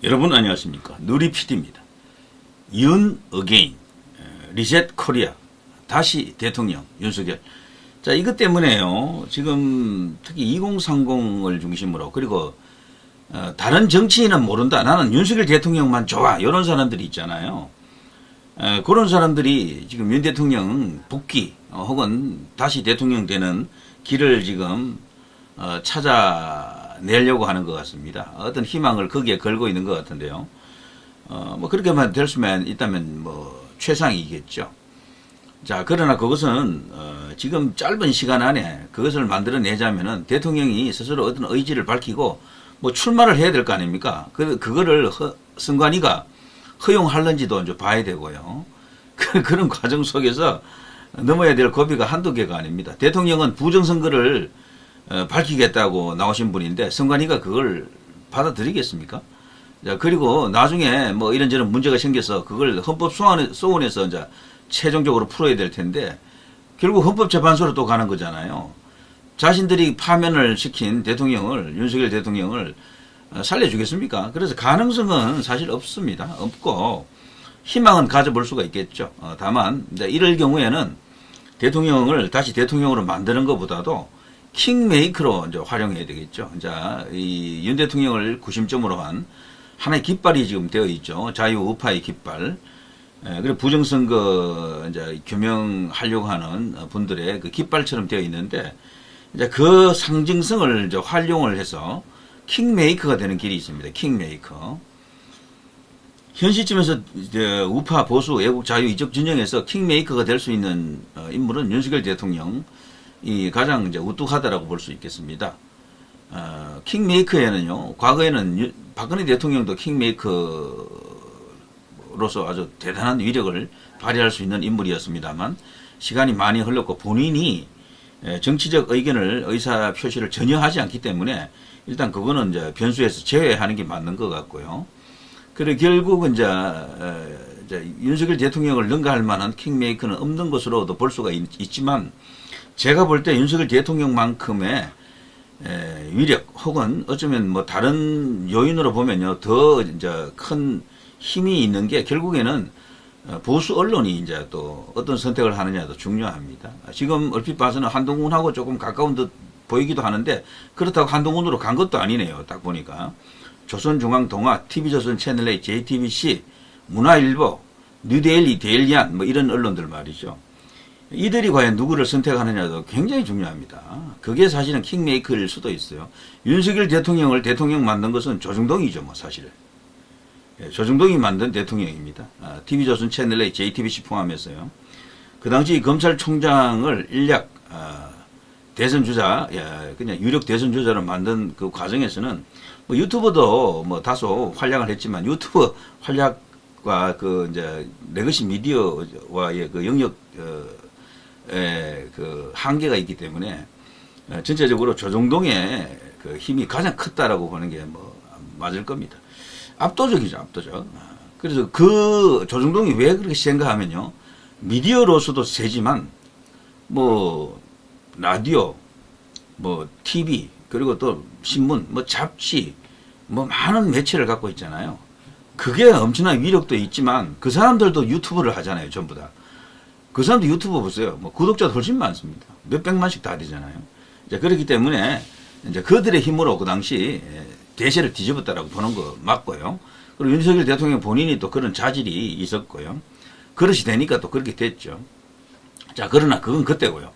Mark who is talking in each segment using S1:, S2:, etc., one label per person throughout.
S1: 여러분 안녕하십니까. 누리PD입니다. 윤 어게인 리셋 코리아 다시 대통령 윤석열. 자, 이것 때문에요. 지금 특히 2030을 중심으로 그리고 다른 정치인은 모른다. 나는 윤석열 대통령만 좋아. 이런 사람들이 있잖아요. 그런 사람들이 지금 윤 대통령 복귀 혹은 다시 대통령 되는 길을 지금 찾아내려고 하는 것 같습니다. 어떤 희망을 거기에 걸고 있는 것 같은데요. 뭐 그렇게만 될 수만 있다면 뭐 최상이겠죠. 자, 그러나 그것은 지금 짧은 시간 안에 그것을 만들어내자면은 대통령이 스스로 어떤 의지를 밝히고 뭐 출마를 해야 될 거 아닙니까? 그거를 선관위가 허용할는지도 이제 봐야 되고요. 그런 과정 속에서 넘어야 될 고비가 한두 개가 아닙니다. 대통령은 부정선거를 밝히겠다고 나오신 분인데 선관위가 그걸 받아들이겠습니까? 자, 그리고 나중에 뭐 이런저런 문제가 생겨서 그걸 헌법소원에서 이제 최종적으로 풀어야 될 텐데 결국 헌법재판소로 또 가는 거잖아요. 자신들이 파면을 시킨 대통령을, 윤석열 대통령을 살려주겠습니까? 그래서 가능성은 사실 없습니다. 없고 희망은 가져볼 수가 있겠죠. 다만 이럴 경우에는 대통령을 다시 대통령으로 만드는 것보다도 킹메이커로 이제 활용해야 되겠죠. 자, 이 윤 대통령을 구심점으로 한 하나의 깃발이 지금 되어 있죠. 자유우파의 깃발. 그리고 부정선거 이제 규명하려고 하는 분들의 그 깃발처럼 되어 있는데 이제 그 상징성을 이제 활용을 해서 킹메이커가 되는 길이 있습니다. 킹메이커. 현 시점에서 이제 우파 보수 애국 자유 이쪽 진영에서 킹메이커가 될 수 있는 인물은 윤석열 대통령이 가장 이제 우뚝하다라고 볼 수 있겠습니다. 킹메이커에는요, 과거에는 박근혜 대통령도 킹메이커로서 아주 대단한 위력을 발휘할 수 있는 인물이었습니다만 시간이 많이 흘렀고 본인이 정치적 의사 표시를 전혀 하지 않기 때문에 일단 그거는 이제 변수에서 제외하는 게 맞는 것 같고요. 그리고 결국은 이제 윤석열 대통령을 능가할 만한 킹메이커는 없는 것으로도 볼 수가 있지만 제가 볼 때 윤석열 대통령만큼의 위력 혹은 어쩌면 뭐 다른 요인으로 보면요 더 이제 큰 힘이 있는 게 결국에는 보수 언론이 이제 또 어떤 선택을 하느냐도 중요합니다. 지금 얼핏 봐서는 한동훈하고 조금 가까운 듯 보이기도 하는데 그렇다고 한동훈으로 간 것도 아니네요. 딱 보니까 조선중앙동아, TV조선 채널A, JTBC, 문화일보, 뉴데일리, 데일리안 뭐 이런 언론들 말이죠. 이들이 과연 누구를 선택하느냐도 굉장히 중요합니다. 그게 사실은 킹메이커일 수도 있어요. 윤석열 대통령을 대통령 만든 것은 조중동이죠, 뭐 사실. 조중동이 만든 대통령입니다. TV조선 채널A, JTBC 포함해서요. 그 당시 검찰총장을 일약 대선 주자, 그냥 유력 대선 주자로 만든 그 과정에서는 뭐 유튜브도 뭐 다소 활약을 했지만 유튜브 활약과 그 이제 레거시 미디어와의 그 영역 그 한계가 있기 때문에 전체적으로 조중동의 그 힘이 가장 컸다라고 보는 게 뭐 맞을 겁니다. 압도적이죠, 압도적. 그래서 그 조중동이 왜 그렇게 생각하면요, 미디어로서도 세지만 뭐 라디오, 뭐 TV 그리고 또 신문, 뭐 잡지, 뭐 많은 매체를 갖고 있잖아요. 그게 엄청난 위력도 있지만 그 사람들도 유튜브를 하잖아요, 전부 다. 그 사람도 유튜브 보세요. 뭐 구독자도 훨씬 많습니다. 몇백만씩 다 되잖아요. 이제 그렇기 때문에 이제 그들의 힘으로 그 당시 대세를 뒤집었다라고 보는 거 맞고요. 그리고 윤석열 대통령 본인이 또 그런 자질이 있었고요. 그릇이 되니까 또 그렇게 됐죠. 자, 그러나 그건 그때고요.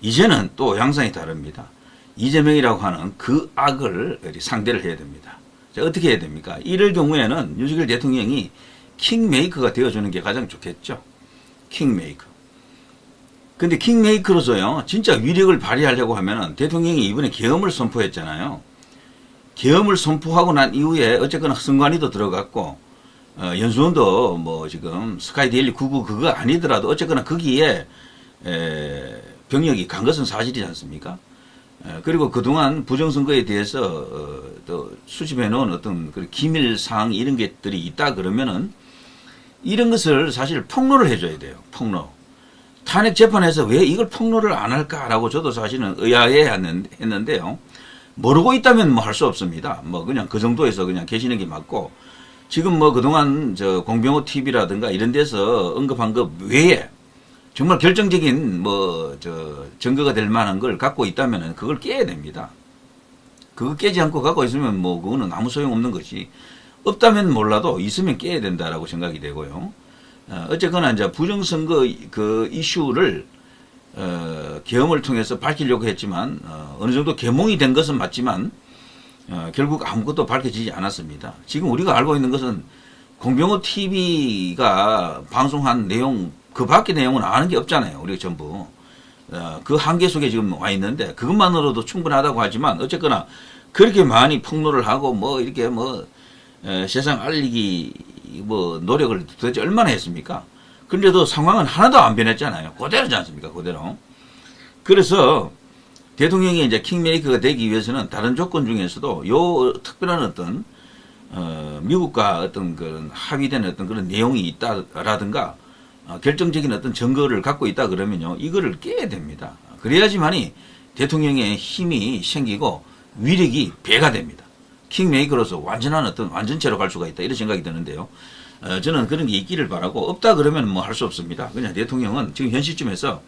S1: 이제는 또 양상이 다릅니다. 이재명이라고 하는 그 악을 상대를 해야 됩니다. 자, 어떻게 해야 됩니까? 이럴 경우에는 윤석열 대통령이 킹메이커가 되어주는 게 가장 좋겠죠. 킹메이커. 근데 킹메이커로서요, 진짜 위력을 발휘하려고 하면은 대통령이 이번에 계엄을 선포했잖아요. 계엄을 선포하고 난 이후에 어쨌거나 선관위도 들어갔고, 연수원도 뭐 지금 스카이데일리 99 그거 아니더라도 어쨌거나 거기에 병력이 간 것은 사실이지 않습니까? 그리고 그동안 부정선거에 대해서 또 수집해 놓은 어떤 그 기밀사항 이런 것들이 있다 그러면은 이런 것을 사실 폭로를 해줘야 돼요. 폭로. 탄핵 재판에서 왜 이걸 폭로를 안 할까라고 저도 사실은 의아해 했는데요. 모르고 있다면 뭐 할 수 없습니다. 뭐 그냥 그 정도에서 그냥 계시는 게 맞고, 지금 뭐 그동안 저 공병호 TV라든가 이런 데서 언급한 것 외에 정말 결정적인 뭐 저 증거가 될 만한 걸 갖고 있다면은 그걸 깨야 됩니다. 그거 깨지 않고 갖고 있으면 뭐 그거는 아무 소용 없는 것이, 없다면 몰라도 있으면 깨야 된다라고 생각이 되고요. 어쨌거나 이제 부정선거 그 이슈를 계엄을 통해서 밝히려고 했지만 어느 정도 계몽이 된 것은 맞지만 결국 아무것도 밝혀지지 않았습니다. 지금 우리가 알고 있는 것은 공병호 TV가 방송한 내용 그 밖의 내용은 아는 게 없잖아요. 우리가 전부 그 한계 속에 지금 와 있는데 그것만으로도 충분하다고 하지만 어쨌거나 그렇게 많이 폭로를 하고 뭐 이렇게 뭐 세상 알리기 뭐 노력을 도대체 얼마나 했습니까? 그런데도 상황은 하나도 안 변했잖아요. 그대로지 않습니까? 그대로. 그래서 대통령이 이제 킹메이커가 되기 위해서는 다른 조건 중에서도 요 특별한 어떤 미국과 어떤 그런 합의된 어떤 그런 내용이 있다라든가 결정적인 어떤 증거를 갖고 있다 그러면요, 이거를 깨야 됩니다. 그래야지만이 대통령의 힘이 생기고 위력이 배가 됩니다. 킹메이커로서 완전한 어떤 완전체로 갈 수가 있다, 이런 생각이 드는데요. 저는 그런 게 있기를 바라고, 없다 그러면 뭐 할 수 없습니다. 그냥 대통령은 지금 현 시점에서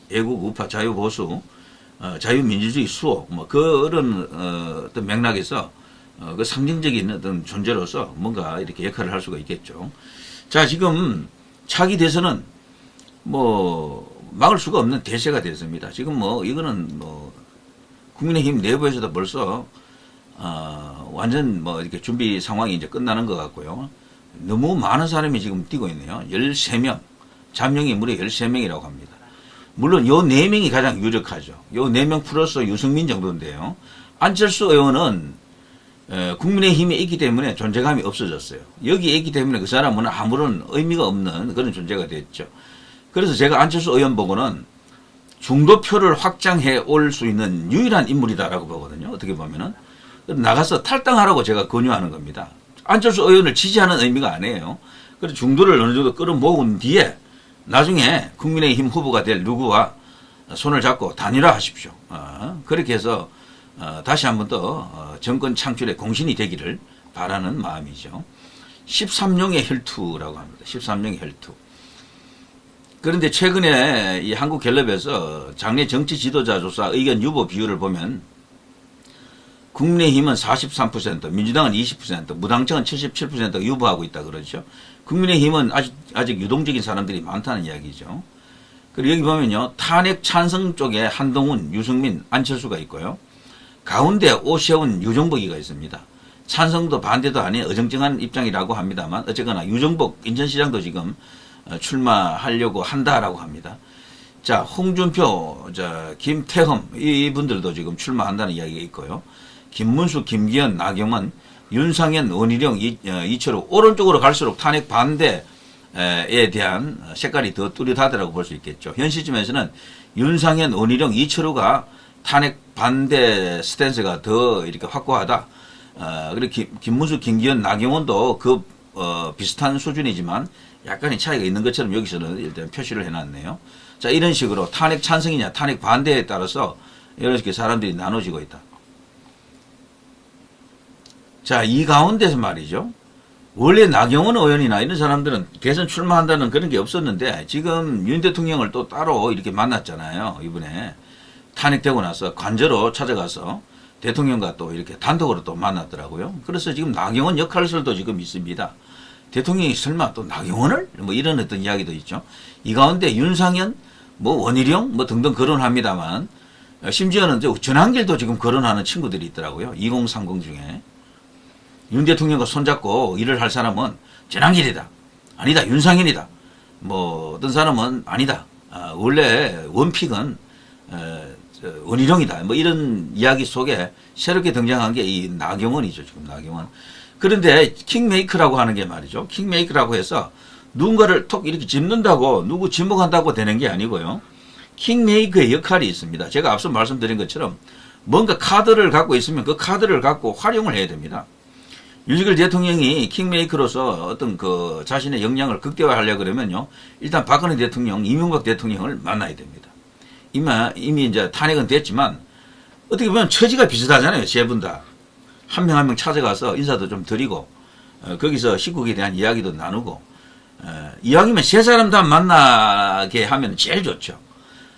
S1: 애국 우파 자유보수 자유민주주의 수호 뭐 그런 어떤 맥락에서 그 상징적인 어떤 존재로서 뭔가 이렇게 역할을 할 수가 있겠죠. 자, 지금 차기 대선은 뭐 막을 수가 없는 대세가 됐습니다. 지금 뭐 이거는 뭐 국민의힘 내부에서도 벌써 완전 뭐 이렇게 준비 상황이 이제 끝나는 것 같고요. 너무 많은 사람이 지금 뛰고 있네요. 13명, 잠룡이 무려 13명이라고 합니다. 물론 요 4명이 가장 유력하죠. 요 4명 플러스 유승민 정도인데요. 안철수 의원은 국민의힘에 있기 때문에 존재감이 없어졌어요. 여기에 있기 때문에 그 사람은 아무런 의미가 없는 그런 존재가 됐죠. 그래서 제가 안철수 의원 보고는 중도표를 확장해 올 수 있는 유일한 인물이다라고 보거든요. 어떻게 보면은. 나가서 탈당하라고 제가 권유하는 겁니다. 안철수 의원을 지지하는 의미가 아니에요. 그래서 중도를 어느 정도 끌어모은 뒤에 나중에 국민의힘 후보가 될 누구와 손을 잡고 단일화하십시오. 그렇게 해서 다시 한 번 더 정권 창출의 공신이 되기를 바라는 마음이죠. 13용의 혈투라고 합니다. 13용의 혈투. 그런데 최근에 이 한국갤럽에서 장래 정치 지도자 조사 의견 유보 비율을 보면 국민의힘은 43%, 민주당은 20%, 무당층은 77%가 유보하고 있다 그러죠. 국민의힘은 아직 유동적인 사람들이 많다는 이야기죠. 그리고 여기 보면요, 탄핵 찬성 쪽에 한동훈, 유승민, 안철수가 있고요. 가운데 오세훈, 유정복이가 있습니다. 찬성도 반대도 아닌 어정쩡한 입장이라고 합니다만 어쨌거나 유정복 인천시장도 지금 출마하려고 한다라고 합니다. 자, 홍준표, 김태흠 이분들도 지금 출마한다는 이야기가 있고요. 김문수, 김기현, 나경원, 윤상현, 원희룡, 이철우 오른쪽으로 갈수록 탄핵 반대에 대한 색깔이 더 뚜렷하다고 볼 수 있겠죠. 현 시점에서는 윤상현, 원희룡, 이철우가 탄핵 반대 스탠스가 더 이렇게 확고하다. 그리고 김문수, 김기현, 나경원도 그 비슷한 수준이지만 약간의 차이가 있는 것처럼 여기서는 일단 표시를 해놨네요. 자, 이런 식으로 탄핵 찬성이냐 탄핵 반대에 따라서 이렇게 사람들이 나눠지고 있다. 자, 이 가운데서 말이죠. 원래 나경원 의원이나 이런 사람들은 대선 출마한다는 그런 게 없었는데 지금 윤 대통령을 또 따로 이렇게 만났잖아요. 이번에 탄핵되고 나서 관저로 찾아가서 대통령과 또 이렇게 단독으로 또 만났더라고요. 그래서 지금 나경원 역할설도 지금 있습니다. 대통령이 설마 또 나경원을? 뭐 이런 어떤 이야기도 있죠. 이 가운데 윤상현, 뭐 원희룡, 뭐 등등 거론합니다만 심지어는 전한길도 지금 거론하는 친구들이 있더라고요. 2030 중에. 윤 대통령과 손잡고 일을 할 사람은 전한길이다. 아니다. 윤상현이다. 뭐 어떤 사람은 아니다. 원래 원픽은 원희룡이다. 뭐 이런 이야기 속에 새롭게 등장한 게 이 나경원이죠. 지금 나경원. 그런데 킹메이커라고 하는 게 말이죠. 킹메이커라고 해서 누군가를 톡 이렇게 짚는다고 누구 지목한다고 되는 게 아니고요. 킹메이커의 역할이 있습니다. 제가 앞서 말씀드린 것처럼 뭔가 카드를 갖고 있으면 그 카드를 갖고 활용을 해야 됩니다. 윤석열 대통령이 킹메이커로서 어떤 그 자신의 역량을 극대화하려고 그러면요. 일단 박근혜 대통령, 이명박 대통령을 만나야 됩니다. 이미 이제 탄핵은 됐지만 어떻게 보면 처지가 비슷하잖아요. 세 분 다. 한 명 한 명 찾아가서 인사도 좀 드리고 거기서 시국에 대한 이야기도 나누고 이왕이면 세 사람 다 만나게 하면 제일 좋죠.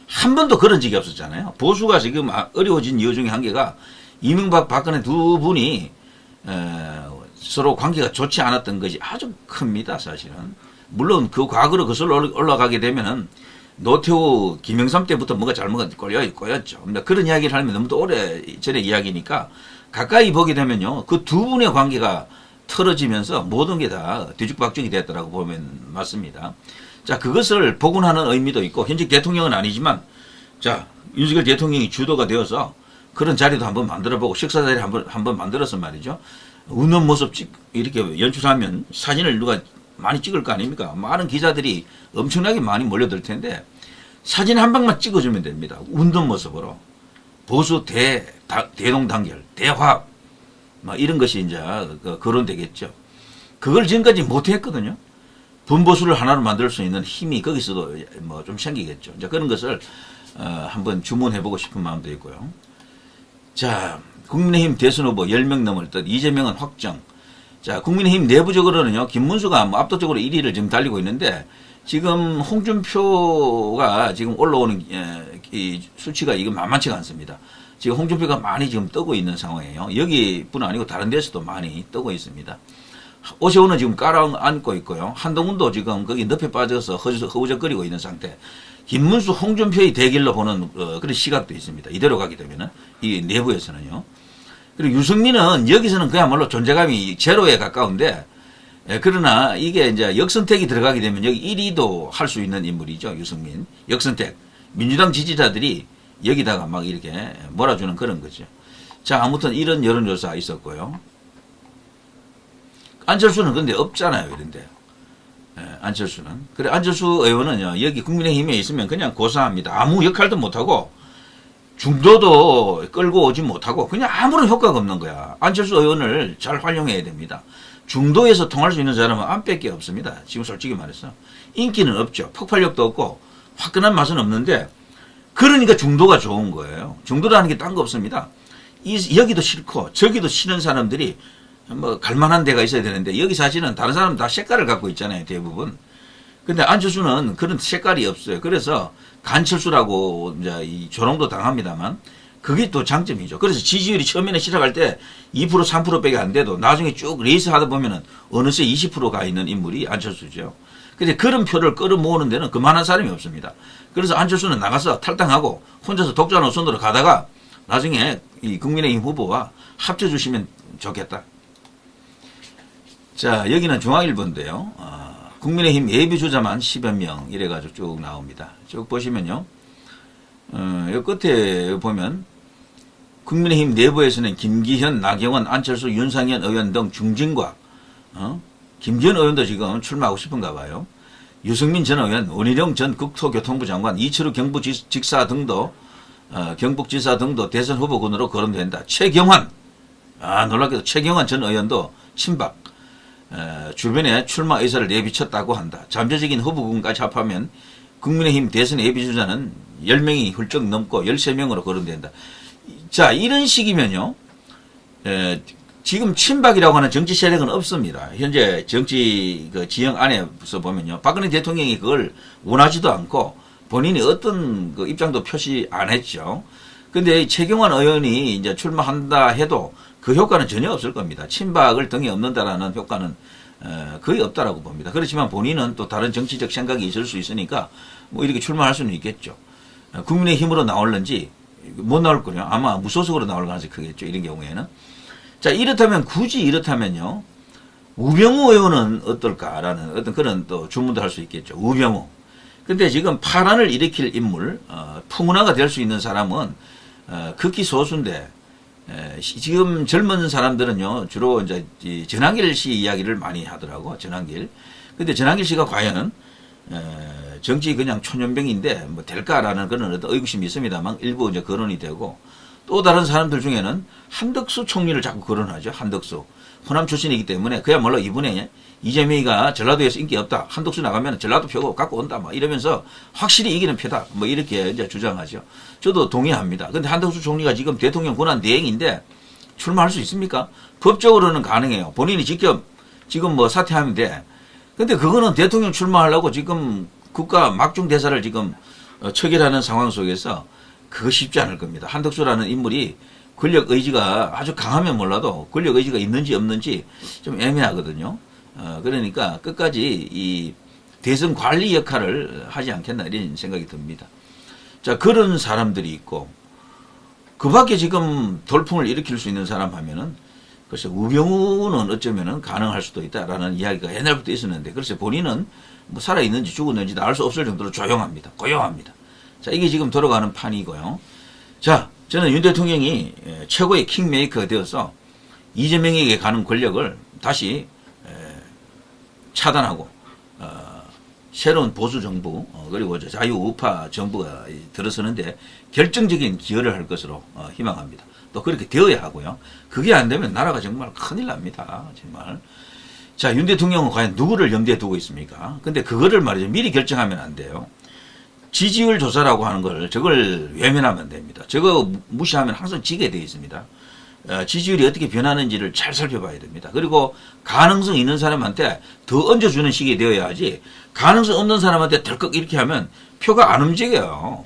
S1: 한 번도 그런 적이 없었잖아요. 보수가 지금 어려워진 이유 중에 한 개가 이명박 박근혜 두 분이 서로 관계가 좋지 않았던 것이 아주 큽니다. 사실은. 물론 그 과거로 거슬러 올라가게 되면은 노태우 김영삼 때부터 뭔가 잘못가 꼬였죠. 그런 이야기를 하면 너무 오래 전의 이야기니까 가까이 보게 되면요. 그 두 분의 관계가 틀어지면서 모든 게 다 뒤죽박죽이 됐다라고 보면 맞습니다. 자, 그것을 복원하는 의미도 있고, 현직 대통령은 아니지만, 자, 윤석열 대통령이 주도가 되어서 그런 자리도 한번 만들어보고, 식사 자리 한번 만들어서 말이죠. 웃는 모습 이렇게 연출하면 사진을 누가 많이 찍을 거 아닙니까? 많은 기자들이 엄청나게 많이 몰려들 텐데, 사진 한 방만 찍어주면 됩니다. 웃는 모습으로. 보수 대동단결, 대화합, 이런 것이 이제 거론되겠죠. 그걸 지금까지 못했거든요. 분보수를 하나로 만들 수 있는 힘이 거기서도 좀 생기겠죠. 이제 그런 것을 한번 주문해보고 싶은 마음도 있고요. 자, 국민의힘 대선 후보 10명 넘을 듯 이재명은 확정. 자, 국민의힘 내부적으로는요, 김문수가 압도적으로 1위를 지금 달리고 있는데, 지금 홍준표가 지금 올라오는 이 수치가 이거 만만치가 않습니다. 지금 홍준표가 많이 지금 뜨고 있는 상황이에요. 여기뿐 아니고 다른 데서도 많이 뜨고 있습니다. 오세훈은 지금 깔아앉고 있고요. 한동훈도 지금 거기 늪에 빠져서 허우적거리고 있는 상태. 김문수, 홍준표의 대결로 보는 그런 시각도 있습니다. 이대로 가게 되면은 이 내부에서는요. 그리고 유승민은 여기서는 그야말로 존재감이 제로에 가까운데, 그러나 이게 이제 역선택이 들어가게 되면 여기 1위도 할 수 있는 인물이죠. 유승민. 역선택. 민주당 지지자들이 여기다가 막 이렇게 몰아주는 그런 거죠. 자, 아무튼 이런 여론조사 있었고요. 안철수는 근데 없잖아요, 이런데. 안철수는. 그래, 안철수 의원은요, 여기 국민의힘에 있으면 그냥 고사합니다. 아무 역할도 못하고, 중도도 끌고 오지 못하고, 그냥 아무런 효과가 없는 거야. 안철수 의원을 잘 활용해야 됩니다. 중도에서 통할 수 있는 사람은 안 뺄 게 없습니다. 지금 솔직히 말해서. 인기는 없죠. 폭발력도 없고, 화끈한 맛은 없는데, 그러니까 중도가 좋은 거예요. 중도라는 게 딴 거 없습니다. 여기도 싫고, 저기도 싫은 사람들이 갈만한 데가 있어야 되는데, 여기 사실은 다른 사람 다 색깔을 갖고 있잖아요, 대부분. 근데 안철수는 그런 색깔이 없어요. 그래서 간철수라고 이제 이 조롱도 당합니다만, 그게 또 장점이죠. 그래서 지지율이 처음에는 시작할 때 2%, 3%밖에 안 돼도 나중에 쭉 레이스 하다 보면은 어느새 20%가 있는 인물이 안철수죠. 근데 그런 표를 끌어모으는 데는 그만한 사람이 없습니다. 그래서 안철수는 나가서 탈당하고 혼자서 독자 노선으로 가다가 나중에 이 국민의힘 후보와 합쳐주시면 좋겠다. 자, 여기는 중앙일보인데요. 국민의힘 예비주자만 10여 명 이래가지고 쭉 나옵니다. 쭉 보시면요. 이 끝에 보면 국민의힘 내부에서는 김기현, 나경원, 안철수, 윤상현 의원 등 중진과 김기현 의원도 지금 출마하고 싶은가 봐요. 유승민 전 의원, 원희룡 전 국토교통부 장관, 이철우 경북지사 등도 대선 후보군으로 거론된다. 최경환, 놀랍게도 최경환 전 의원도 친박, 주변에 출마 의사를 내비쳤다고 한다. 잠재적인 후보군까지 합하면 국민의힘 대선 예비주자는 10명이 훌쩍 넘고 13명으로 거론된다. 자, 이런 식이면요, 지금 친박이라고 하는 정치 세력은 없습니다. 현재 정치 지형 안에서 보면요, 박근혜 대통령이 그걸 원하지도 않고 본인이 어떤 그 입장도 표시 안 했죠. 근데 최경환 의원이 이제 출마한다 해도 그 효과는 전혀 없을 겁니다. 친박을 등에 업는다라는 효과는 거의 없다라고 봅니다. 그렇지만 본인은 또 다른 정치적 생각이 있을 수 있으니까 뭐 이렇게 출마할 수는 있겠죠. 국민의힘으로 나올는지 못 나올 거예요. 아마 무소속으로 나올 가능성이 크겠죠. 이런 경우에는. 자, 이렇다면 굳이 이렇다면요, 우병우 의원은 어떨까라는 어떤 그런 또 주문도 할 수 있겠죠. 우병우. 근데 지금 파란을 일으킬 인물, 풍운화가 될 수 있는 사람은 극히 소수인데, 지금 젊은 사람들은요, 주로 이제 전한길 씨 이야기를 많이 하더라고, 전한길. 근데 전한길 씨가 과연, 정치 그냥 초년병인데, 뭐 될까라는 그런 어떤 의구심이 있습니다만, 일부 이제 거론이 되고, 또 다른 사람들 중에는 한덕수 총리를 자꾸 거론하죠, 한덕수. 호남 출신이기 때문에, 그야말로 이분의 이재명이가 전라도에서 인기 없다. 한덕수 나가면 전라도 표 갖고 온다. 막 이러면서 확실히 이기는 표다. 뭐 이렇게 이제 주장하죠. 저도 동의합니다. 근데 한덕수 총리가 지금 대통령 권한 대행인데 출마할 수 있습니까? 법적으로는 가능해요. 본인이 직접 지금 뭐 사퇴하면 돼. 근데 그거는 대통령 출마하려고 지금 국가 막중 대사를 지금 처결하는 상황 속에서 그거 쉽지 않을 겁니다. 한덕수라는 인물이 권력 의지가 아주 강하면 몰라도 권력 의지가 있는지 없는지 좀 애매하거든요. 그러니까 끝까지 이 대선 관리 역할을 하지 않겠나 이런 생각이 듭니다. 자, 그런 사람들이 있고 그 밖에 지금 돌풍을 일으킬 수 있는 사람 하면은 글쎄 우병우는 어쩌면은 가능할 수도 있다라는 이야기가 옛날부터 있었는데 글쎄 본인은 뭐 살아있는지 죽었는지 알 수 없을 정도로 조용합니다. 고요합니다. 자, 이게 지금 돌아가는 판이고요. 자, 저는 윤 대통령이 최고의 킹메이커가 되어서 이재명에게 가는 권력을 다시 차단하고 새로운 보수 정부 그리고 자유우파 정부가 들어서는데 결정적인 기여를 할 것으로 희망합니다. 또 그렇게 되어야 하고요. 그게 안 되면 나라가 정말 큰일 납니다. 정말. 자, 윤 대통령은 과연 누구를 염두에 두고 있습니까? 근데 그거를 말이죠. 미리 결정하면 안 돼요. 지지율 조사라고 하는 걸 저걸 외면하면 안 됩니다. 저거 무시하면 항상 지게 되어 있습니다. 지지율이 어떻게 변하는지를 잘 살펴봐야 됩니다. 그리고 가능성 있는 사람한테 더 얹어주는 식이 되어야 하지 가능성 없는 사람한테 덜컥 이렇게 하면 표가 안 움직여요.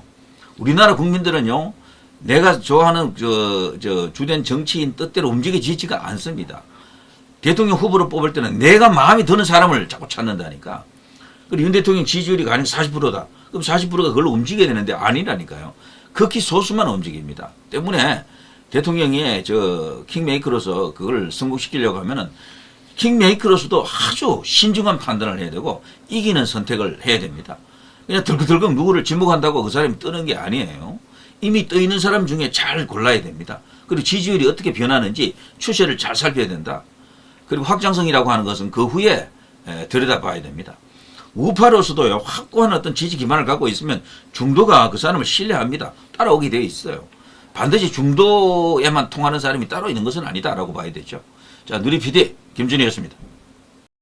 S1: 우리나라 국민들은요, 내가 좋아하는 주된 정치인 뜻대로 움직여지지가 않습니다. 대통령 후보를 뽑을 때는 내가 마음에 드는 사람을 자꾸 찾는다니까. 그리고 윤 대통령 지지율이 가령 40%다. 그럼 40%가 그걸로 움직여야 되는데 아니라니까요. 극히 소수만 움직입니다. 때문에 대통령이 킹메이커로서 그걸 성공시키려고 하면은 킹메이커로서도 아주 신중한 판단을 해야 되고 이기는 선택을 해야 됩니다. 그냥 덜컥덜컥 누구를 지목한다고 그 사람이 뜨는 게 아니에요. 이미 떠 있는 사람 중에 잘 골라야 됩니다. 그리고 지지율이 어떻게 변하는지 추세를 잘 살펴야 된다. 그리고 확장성이라고 하는 것은 그 후에 들여다봐야 됩니다. 우파로서도요, 확고한 어떤 지지 기반을 갖고 있으면 중도가 그 사람을 신뢰합니다. 따라오게 되어 있어요. 반드시 중도에만 통하는 사람이 따로 있는 것은 아니다라고 봐야 되죠. 자, 누리 PD 김준희였습니다.